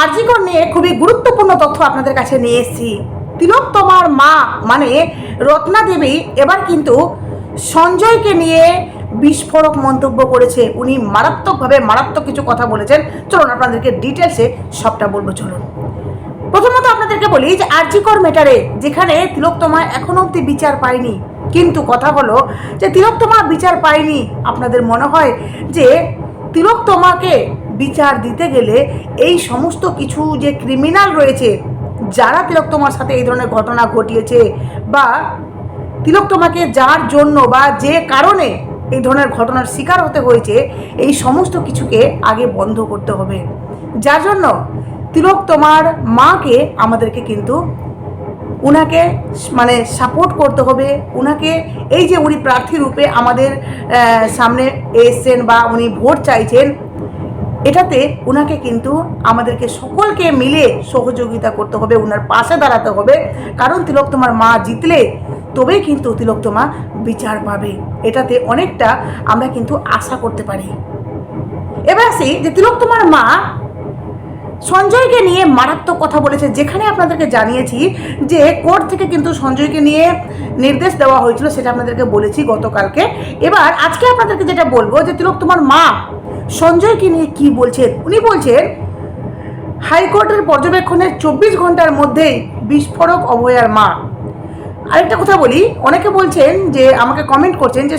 আরজিকর নিয়ে খুবই গুরুত্বপূর্ণ তথ্য আপনাদের কাছে নিয়ে এসেছি। তিলোত্তমার মা মানে রত্না দেবী এবার কিন্তু সঞ্জয়কে নিয়ে বিস্ফোরক মন্তব্য করেছে। উনি মারাত্মক কিছু কথা বলেছেন। চলুন আপনাদেরকে ডিটেলসে সবটা বলবো। চলুন প্রথমত আপনাদেরকে বলি যে আরজিকর ম্যাটারে যেখানে তিলোত্তমা এখনো অব্দি বিচার পায়নি, কিন্তু কথা হলো যে তিলোত্তমা বিচার পায়নি। আপনাদের মনে হয় যে তিলোত্তমাকে বিচার দিতে গেলে এই সমস্ত কিছু যে ক্রিমিনাল রয়েছে যারা তিলোত্তমার সাথে এই ধরনের ঘটনা ঘটিয়েছে বা তিলোত্তমাকে যার জন্য বা যে কারণে এই ধরনের ঘটনার শিকার হতে হয়েছে, এই সমস্ত কিছুকে আগে বন্ধ করতে হবে। যার জন্য তিলোত্তমার মাকে আমাদেরকে কিন্তু উনাকে মানে সাপোর্ট করতে হবে। উনাকে এই যে উনি প্রার্থী রূপে আমাদের সামনে এসছেন বা উনি ভোট চাইছেন, এটাতে উনাকে কিন্তু আমাদেরকে সকলকে মিলে সহযোগিতা করতে হবে, উনার পাশে দাঁড়াতে হবে। কারণ তিলোত্তমার মা জিতলে তবেই কিন্তু তিলোত্তমা বিচার পাবে। এটাতে অনেকটা আমরা কিন্তু আশা করতে পারি। এবার আসি যে তিলোত্তমার মা সঞ্জয়কে নিয়ে মারাত্মক কথা বলেছে, যেখানে আপনাদেরকে জানিয়েছি যে কোর্ট থেকে কিন্তু সঞ্জয়কে নিয়ে নির্দেশ দেওয়া হয়েছিল, সেটা আপনাদেরকে বলেছি গতকালকে। এবার আজকে আপনাদেরকে যেটা বলবো যে তিলোত্তমার মা সঞ্জয়কে নিয়ে কি বলছেন। উনি বলছেন হাইকোর্টের পর্যবেক্ষণের 24 ঘন্টার মধ্যেই বিস্ফোরক অভয়ার মা। আরেকটা কথা বলি, অনেকে বলছেন যে আমাকে কমেন্ট করছেন যে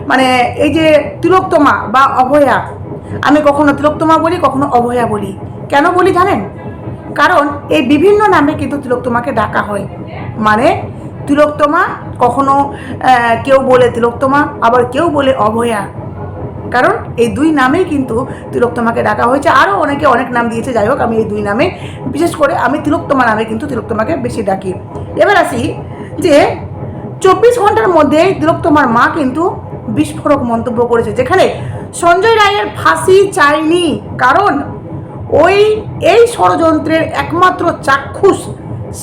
মানে এই যে তিলোত্তমা বা অভয়া, আমি কখনো তিলোত্তমা বলি কখনো অভয়া বলি। কেন বলি জানেন? কারণ এই বিভিন্ন নামে কিন্তু তিলোত্তমাকে ডাকা হয়। মানে তিলোত্তমা কখনো কেউ বলে তিলোত্তমা, আবার কেউ বলে অভয়া। কারণ এই দুই নামেই কিন্তু তিলোত্তমাকে ডাকা হয়েছে। আরও অনেকে অনেক নাম দিয়েছে, যাই হোক আমি এই দুই নামে, বিশেষ করে আমি তিলোত্তমা নামে কিন্তু তিলোত্তমাকে বেশি ডাকি। এবার আসি যে 24 ঘন্টার মধ্যে তিলোত্তমার মা কিন্তু বিস্ফোরক মন্তব্য করেছে, যেখানে সঞ্জয় রায়ের ফাঁসি চায়নি। কারণ এই ষড়যন্ত্রের একমাত্র চাক্ষুষ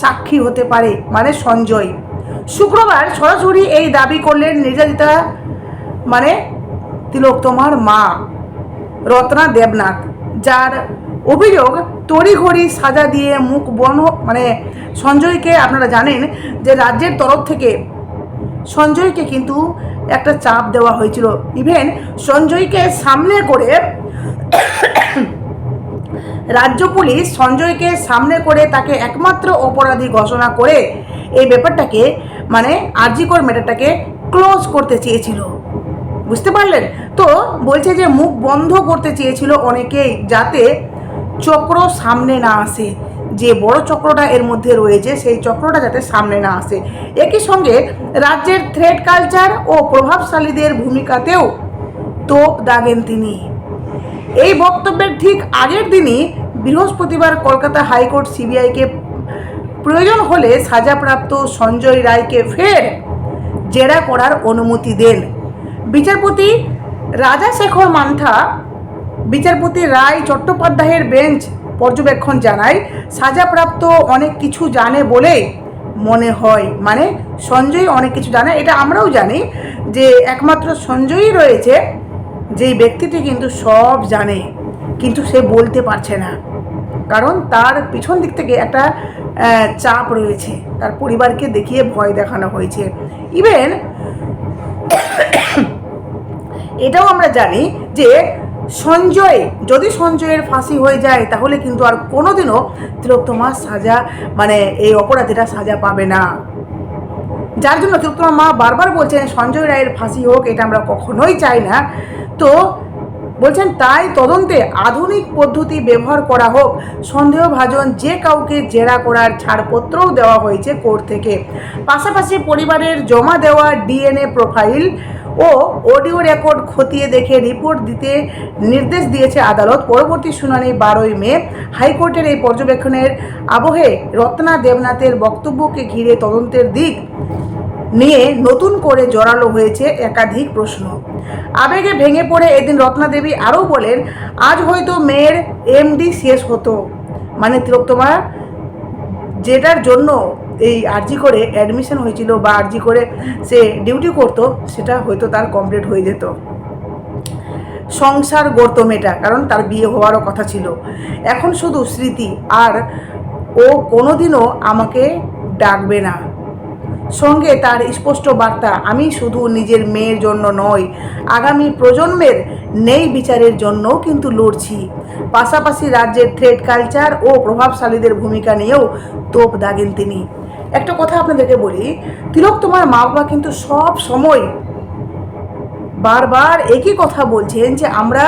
সাক্ষী হতে পারে মানে সঞ্জয়। শুক্রবার সরাসরি এই দাবি করলেন নির্যাতিতা মানে তিলোত্তমার মা রত্না দেবনাথ, যার অভিযোগ তড়িঘড়ি সাজা দিয়ে মুখ বন্ধ। মানে সঞ্জয়কে আপনারা জানেন যে রাজ্যের তরফ থেকে সঞ্জয়কে কিন্তু একটা চাপ দেওয়া হয়েছিল। ইভেন সঞ্জয়কে সামনে করে রাজ্য পুলিশ সঞ্জয়কে সামনে করে তাকে একমাত্র অপরাধী ঘোষণা করে এই ব্যাপারটাকে মানে আরজিকর ম্যাটারটাকে ক্লোজ করতে চেয়েছিল। বুঝতে পারলেন তো? বলছে যে মুখ বন্ধ করতে চেয়েছিল অনেকেই, যাতে চক্র সামনে না আসে, যে বড় চক্রটা এর মধ্যে রয়েছে সেই চক্রটা যাতে সামনে না আসে। একই সঙ্গে রাজ্যের থ্রেড কালচার ও প্রভাবশালীদের ভূমিকাতেও তোপ দাগেন তিনি। এই বক্তব্যের ঠিক আগের দিনই বৃহস্পতিবার কলকাতা হাইকোর্ট সিবিআইকে প্রয়োজন হলে সাজাপ্রাপ্ত সঞ্জয় রায়কে ফের জেরা করার অনুমতি দেন। বিচারপতি রাজাশেখর মান্থা বিচারপতি রায় চট্টোপাধ্যায়ের বেঞ্চ পর্যবেক্ষণ জানায় সাজাপ্রাপ্ত অনেক কিছু জানে বলে মনে হয়। মানে সঞ্জয় অনেক কিছু জানে, এটা আমরাও জানি যে একমাত্র সঞ্জয়ই রয়েছে যেই ব্যক্তিটি কিন্তু সব জানে, কিন্তু সে বলতে পারছে না। কারণ তার পিছন দিক থেকে একটা চাপ রয়েছে, তার পরিবারকে দেখিয়ে ভয় দেখানো হয়েছে। ইভেন এটাও আমরা জানি যে যদি সঞ্জয়ের ফাঁসি হয়ে যায় তাহলে কিন্তু আর কোনোদিনও তিলোত্তমার সাজা মানে এই অপরাধীরা সাজা পাবে না। যার জন্য তিলোত্তমার মা বারবার বলছেন সঞ্জয় রায়ের ফাঁসি হোক, এটা আমরা কখনোই চাই না। তো বলছেন তাই তদন্তে আধুনিক পদ্ধতি ব্যবহার করা হোক, সন্দেহভাজন যে কাউকে জেরা করার ছাড়পত্রও দেওয়া হয়েছে কোর্ট থেকে। পাশাপাশি পরিবারের জমা দেওয়া ডিএনএ প্রোফাইল ও অডিও রেকর্ড খতিয়ে দেখে রিপোর্ট দিতে নির্দেশ দিয়েছে আদালত। পরবর্তী শুনানি 12ই মে। হাইকোর্টের এই পর্যবেক্ষণের আবহে রত্না দেবনাথের বক্তব্যকে ঘিরে তদন্তের দিক নিয়ে নতুন করে জোরালো হয়েছে একাধিক প্রশ্ন। আবেগে ভেঙে পড়ে এদিন রত্না দেবী আরও বলেন, আজ হয়তো মেয়ের এমডি শেষ হতো। মানে তিলোত্তমা যেটার জন্য এই আরজি করে অ্যাডমিশন হয়েছিল বা আরজি করে সে ডিউটি করতো, সেটা হয়তো তার কমপ্লিট হয়ে যেত। সংসার গড়ত মেয়েটা, কারণ তার বিয়ে হওয়ারও কথা ছিল। এখন শুধু স্মৃতি, আর ও কোনোদিনও আমাকে ডাকবে না। সঙ্গে তার স্পষ্ট বার্তা, আমি শুধু নিজের মেয়ের জন্য নয়, আগামী প্রজন্মের ন্যায় বিচারের জন্যও কিন্তু লড়ছি। পাশাপাশি রাজ্যের থ্রেড কালচার ও প্রভাবশালীদের ভূমিকা নিয়েও তোপ দাগেন তিনি। একটা কথা আপনাদেরকে বলি, তিলোত্তমার মা বাবা কিন্তু সব সময় বারবার একই কথা বলছেন যে আমরা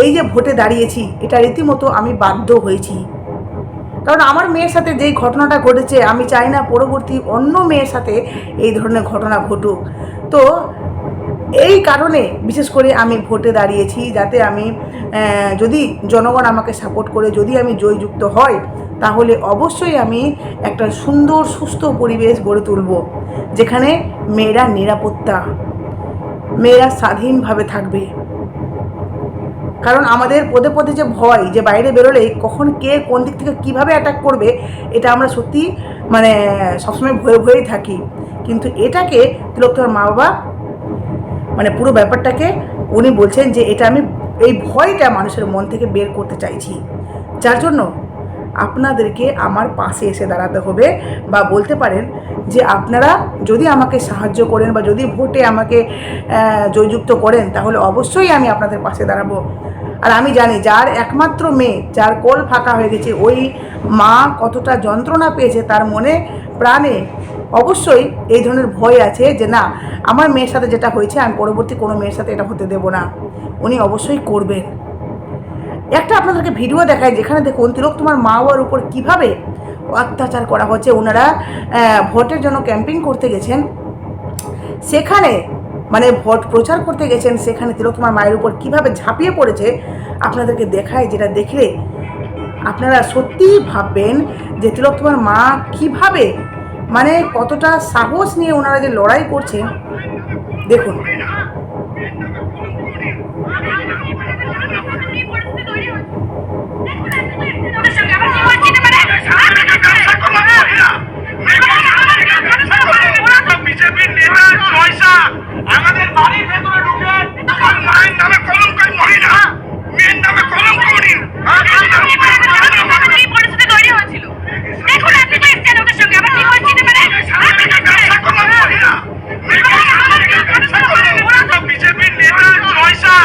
এই যে ভোটে দাঁড়িয়েছি, এটা রীতিমতো আমি বাধ্য হয়েছি। কারণ আমার মেয়ের সাথে যেই ঘটনাটা ঘটেছে, আমি চাই না পরবর্তী অন্য মেয়ের সাথে এই ধরনের ঘটনা ঘটুক। তো এই কারণে বিশেষ করে আমি ভোটে দাঁড়িয়েছি, যাতে আমি যদি জনগণ আমাকে সাপোর্ট করে যদি আমি জয়যুক্ত হয়, তাহলে অবশ্যই আমি একটা সুন্দর সুস্থ পরিবেশ গড়ে তুলব, যেখানে মেয়েরা নিরাপত্তা, মেয়েরা স্বাধীনভাবে থাকবে। কারণ আমাদের পদে পদে যে ভয়, যে বাইরে বেরোলে কখন কে কোন দিক থেকে কীভাবে অ্যাটাক করবে, এটা আমরা সত্যি মানে সবসময় ভয়ে ভয়েই থাকি। কিন্তু এটাকে তিলোত্তমার মা বাবা মানে পুরো ব্যাপারটাকে উনি বলছেন যে এটা আমি এই ভয়টা মানুষের মন থেকে বের করতে চাইছি, যার জন্য আপনাদেরকে আমার পাশে এসে দাঁড়াতে হবে। বা বলতে পারেন যে আপনারা যদি আমাকে সাহায্য করেন বা যদি ভোটে আমাকে জয়যুক্ত করেন, তাহলে অবশ্যই আমি আপনাদের পাশে দাঁড়াবো। আর আমি জানি যার একমাত্র মেয়ে, যার কোল ফাঁকা হয়ে গেছে, ওই মা কতটা যন্ত্রণা পেয়েছে, তার মনে প্রাণে অবশ্যই এই ধরনের ভয় আছে যে না, আমার মেয়ের সাথে যেটা হয়েছে আমি পরবর্তী কোনো মেয়ের সাথে এটা হতে দেব না। উনি অবশ্যই করবেন। একটা আপনাদেরকে ভিডিও দেখায়, যেখানে দেখুন তিলোত্তমার মা বাবার উপর কীভাবে অত্যাচার করা হচ্ছে। ওনারা ভোটের জন্য ক্যাম্পিং করতে গেছেন, সেখানে মানে ভোট প্রচার করতে গেছেন, সেখানে তিলোত্তমার মায়ের উপর কীভাবে ঝাঁপিয়ে পড়েছে আপনাদেরকে দেখায়, যেটা দেখলে আপনারা সত্যিই ভাববেন যে তিলোত্তমার মা কীভাবে মানে কতটা সাহস নিয়ে ওনারা যে লড়াই করছে। দেখুন, আমাদের বাড়ির ভেতরে ঢুকে মায়ের নামে কলঙ্কারী মহিলা, মেয়ের নামে কলঙ্কারী পরিস্থিতি তৈরি হয়েছিল। দেখুন আপনি তো এসছেন ওদের সঙ্গে, আবার কি বলছেন মানে বিজেপির নেতা জয়সা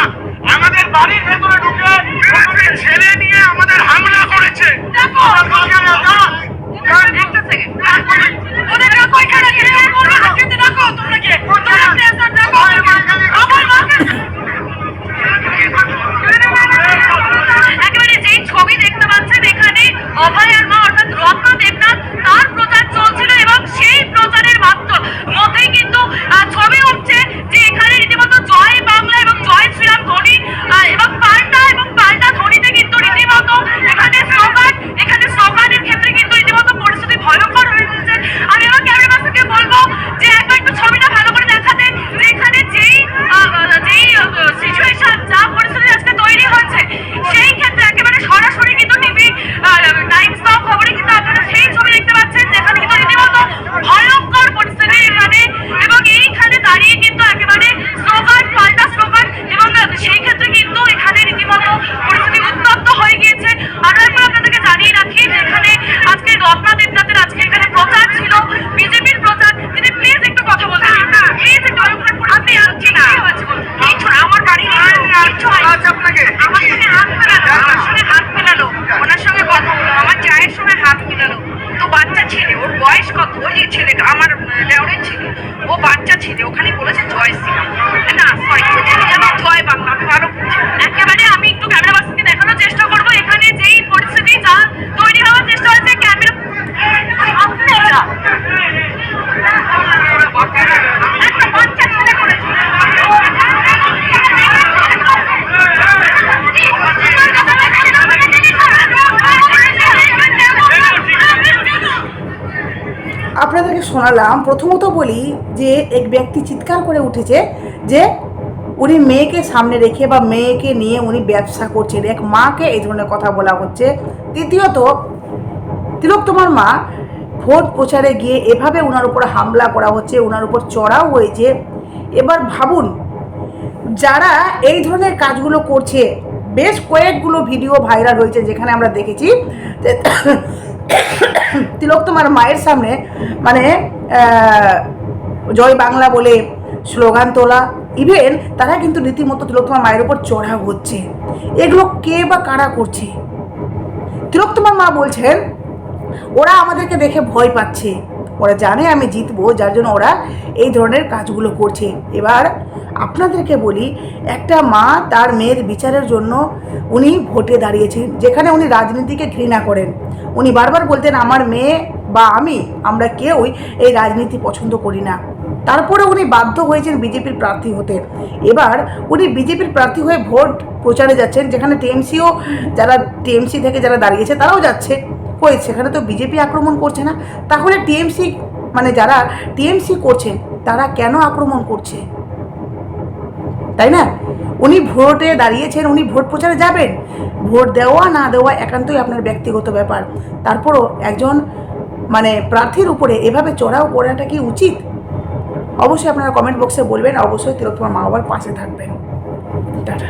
আমাদের বাড়ির ভেতরে ঢুকে ছেলে নিয়ে আমাদের হামলা করেছে। দেখো একটা সেকেন্ড, ওদের কয়খানা দেখো তোমরা কে একেবারে যেই ছবি দেখতে পাচ্ছেন, এখানে অভয়ার মা অর্থাৎ রত্না দেবনাথ তার প্রচার চলছিল, এবং সেই প্রচারের মধ্যেই কিন্তু ছবি উঠছে যে এখানে রীতিমতো জয় বাংলা এবং জয় শ্রীরাম ধ্বনি এবং পাল্টা ধ্বনিতে কিন্তু রীতিমতো এখানে স্লোগানের ক্ষেত্রে কিন্তু রীতিমতো পরিস্থিতি ভয়ঙ্কর হয়ে উঠেছে। আমি আমার ক্যামেরা পার্সনকে বলবো যে একবার একটু ছবিটা ভালো করে দেখাতে, যে এখানে যেই সিচুয়েশন, যা পরিস্থিতি আজকে তৈরি হয়েছে, সেই ক্ষেত্রে একেবারে সরাসরি কিন্তু টিভি টাইমস নাও খবরে কিন্তু আপনারা সেই ছবি দেখতে পাচ্ছেন, যেখানে কিন্তু রীতিমতো ভয়ঙ্কর পরিস্থিতি এখানে, এবং এইখানে দাঁড়িয়ে কিন্তু একেবারে স্লোগান, পাল্টা স্লোগান, এবং সেই ক্ষেত্রে কিন্তু এখানে রীতিমতো পরিস্থিতি উত্তপ্ত হয়ে গিয়েছে। আরো একবার আপনাদেরকে জানিয়ে রাখি যে এখানে আজকে রত্না দেবনাথের আজকে এখানে প্রচার ছিল, বিজেপির প্রচার। তিনি প্লিজ একটু কথা বলতে দিন, প্লিজ একটু। আপনি আসছি না কিছু, আমার বাড়ি আপনাকে আমার সঙ্গে হাত মেলালো, ওনার সঙ্গে কথা বলো, আমার চায়ের সঙ্গে হাত মেলালো। তো বাচ্চা ছেলে, ওর বয়স কত, ওই যে ছেলেটা আমার দেওরের ছেলে, ও বাচ্চা ছেলে, ওখানে বলেছে জয় শ্রীরাম, না সরি জয় বাংলা। আমি ভালো একেবারে আমি একটু ক্যামেরা পার্সনকে দেখানোর চেষ্টা করবো এখানে যেই পরিস্থিতি যা তৈরি হওয়ার চেষ্টা হচ্ছে। ক্যামেরা একটা বাচ্চা ছেলে করেছে। আপনাদেরকে শোনালাম। প্রথমত বলি যে এক ব্যক্তি চিৎকার করে উঠেছে যে উনি মেয়েকে সামনে রেখে বা মেয়েকে নিয়ে উনি ব্যবসা করছেন, এক মাকে এই ধরনের কথা বলা হচ্ছে। দ্বিতীয়ত, তিলোত্তমার মা ভোট প্রচারে গিয়ে এভাবে ওনার উপর হামলা করা হচ্ছে, ওনার উপর চড়াও হয়েছে। এবার ভাবুন যারা এই ধরনের কাজগুলো করছে, বেশ কয়েকগুলো ভিডিও ভাইরাল হয়েছে যেখানে আমরা দেখেছি যে তিলোত্তমার মায়ের সামনে মানে জয় বাংলা বলে স্লোগান তোলা, ইভেন তারা কিন্তু রীতিমতো তিলোত্তমার মায়ের উপর চড়াও হচ্ছে। এগুলো কে বা কারা করছে? তিলোত্তমার মা বলছেন ওরা আমাদেরকে দেখে ভয় পাচ্ছে, ওরা জানে আমি জিতবো, যার জন্য ওরা এই ধরনের কাজগুলো করছে। এবার আপনাদেরকে বলি, একটা মা তার মেয়ের বিচারের জন্য উনি ভোটে দাঁড়িয়েছেন, যেখানে উনি রাজনীতিকে ঘৃণা করেন। উনি বারবার বলতেন আমার মেয়ে বা আমরা কেউই এই রাজনীতি পছন্দ করি না। তারপরে উনি বাধ্য হয়েছেন বিজেপির প্রার্থী হতে। এবার উনি বিজেপির প্রার্থী হয়ে ভোট প্রচারে যাচ্ছেন, যেখানে টিএমসিও যারা টিএমসি থেকে যারা দাঁড়িয়েছে তারাও যাচ্ছে। কই সেখানে তো বিজেপি আক্রমণ করছে না, তাহলে টিএমসি মানে যারা টিএমসি করছেন তারা কেন আক্রমণ করছে? তাই না? উনি ভোটে দাঁড়িয়েছেন, উনি ভোট প্রচারে যাবেন, ভোট দেওয়া না দেওয়া একান্তই আপনার ব্যক্তিগত ব্যাপার। তারপরও একজন মানে প্রার্থীর উপরে এভাবে চড়াও করাটা কি উচিত? অবশ্যই আপনারা কমেন্ট বক্সে বলবেন, অবশ্যই তিলোত্তমার মা বাবার পাশে থাকবেন। টাটা।